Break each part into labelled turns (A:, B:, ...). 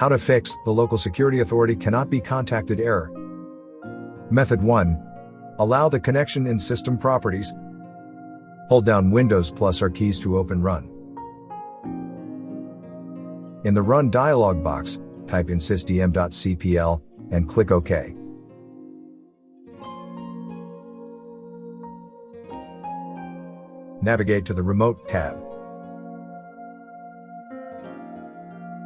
A: How to fix the local security authority cannot be contacted error. Method 1. Allow the connection in System Properties. Hold down Windows plus R keys to open Run. In the Run dialog box, type in sysdm.cpl and click OK. Navigate to the Remote tab.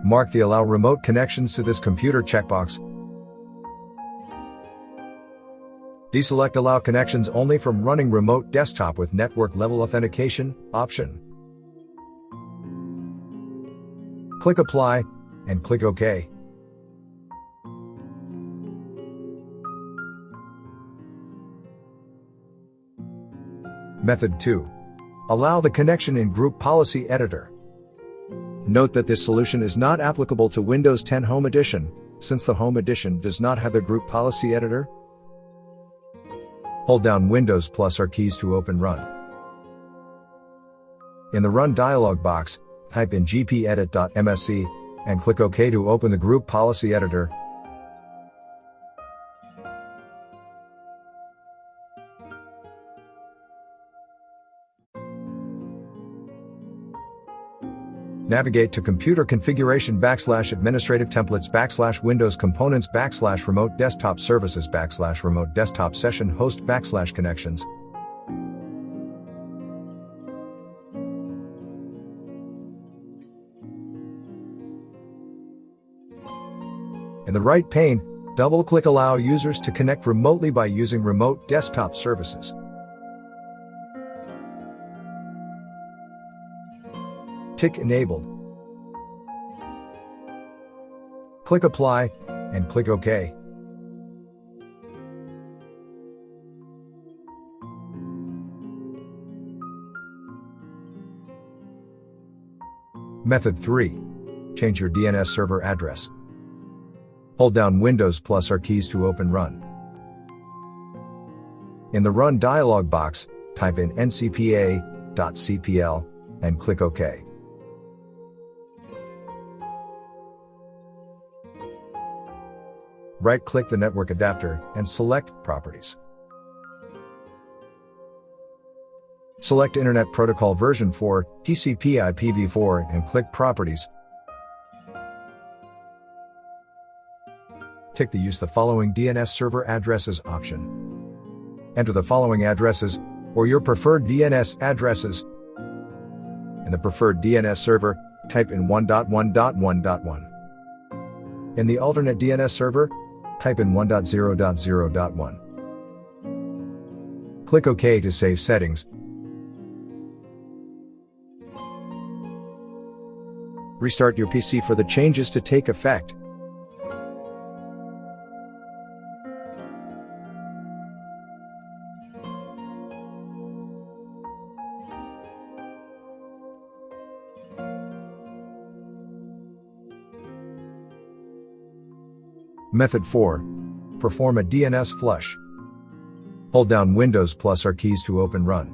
A: Mark the Allow Remote Connections to this computer checkbox. Deselect Allow Connections only from running remote desktop with network level authentication option. Click Apply and click OK. Method 2. Allow the connection in Group Policy Editor. Note that this solution is not applicable to Windows 10 Home Edition, since the Home Edition does not have the Group Policy Editor. Hold down Windows plus R keys to open Run. In the Run dialog box, type in gpedit.msc and click OK to open the Group Policy Editor. Navigate to Computer Configuration /Administrative Templates /Windows Components /Remote Desktop Services /Remote Desktop Session Host /Connections. In the right pane, double-click Allow users to connect remotely by using Remote Desktop Services. Tick Enabled. Click Apply and click OK. Method 3. Change your DNS server address. Hold down Windows plus R keys to open Run. In the Run dialog box, type in ncpa.cpl and click OK. Right-click the network adapter and select Properties. Select Internet Protocol version 4, TCP/IPv4 and click Properties. Tick the Use the following DNS server addresses option. Enter the following addresses, or your preferred DNS addresses. In the preferred DNS server, type in 1.1.1.1. In the alternate DNS server, type in 1.0.0.1. Click OK to save settings. Restart your PC for the changes to take effect. Method 4. Perform a DNS flush. Hold down Windows plus R keys to open Run.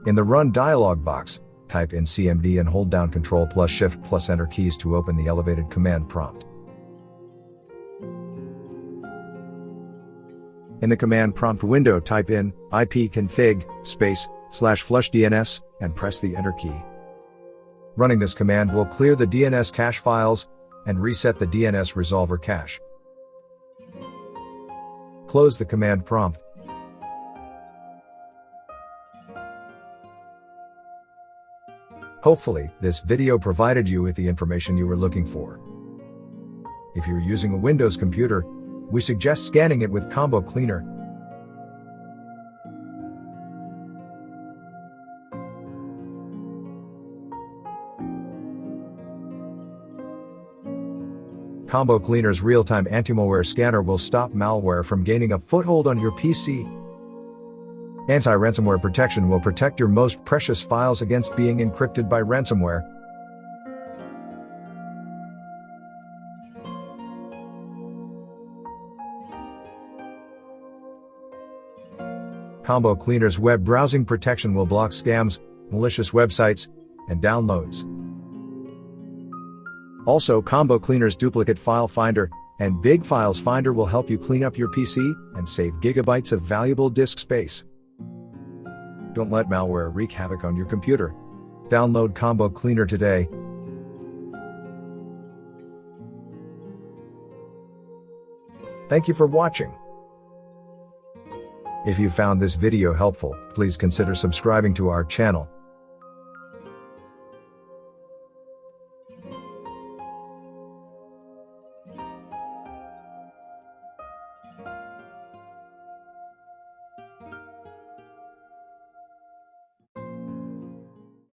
A: In the Run dialog box, type in CMD and hold down Ctrl plus Shift plus Enter keys to open the elevated command prompt. In the command prompt window, type in ipconfig//flushdns and press the Enter key. Running this command will clear the DNS cache files and reset the DNS resolver cache. Close the command prompt. Hopefully, this video provided you with the information you were looking for. If you're using a Windows computer, we suggest scanning it with Combo Cleaner. Combo Cleaner's real-time anti-malware scanner will stop malware from gaining a foothold on your PC. Anti-ransomware protection will protect your most precious files against being encrypted by ransomware. Combo Cleaner's web browsing protection will block scams, malicious websites, and downloads. Also, Combo Cleaner's Duplicate File Finder and Big Files Finder will help you clean up your PC and save gigabytes of valuable disk space. Don't let malware wreak havoc on your computer. Download Combo Cleaner today. Thank you for watching. If you found this video helpful, please consider subscribing to our channel.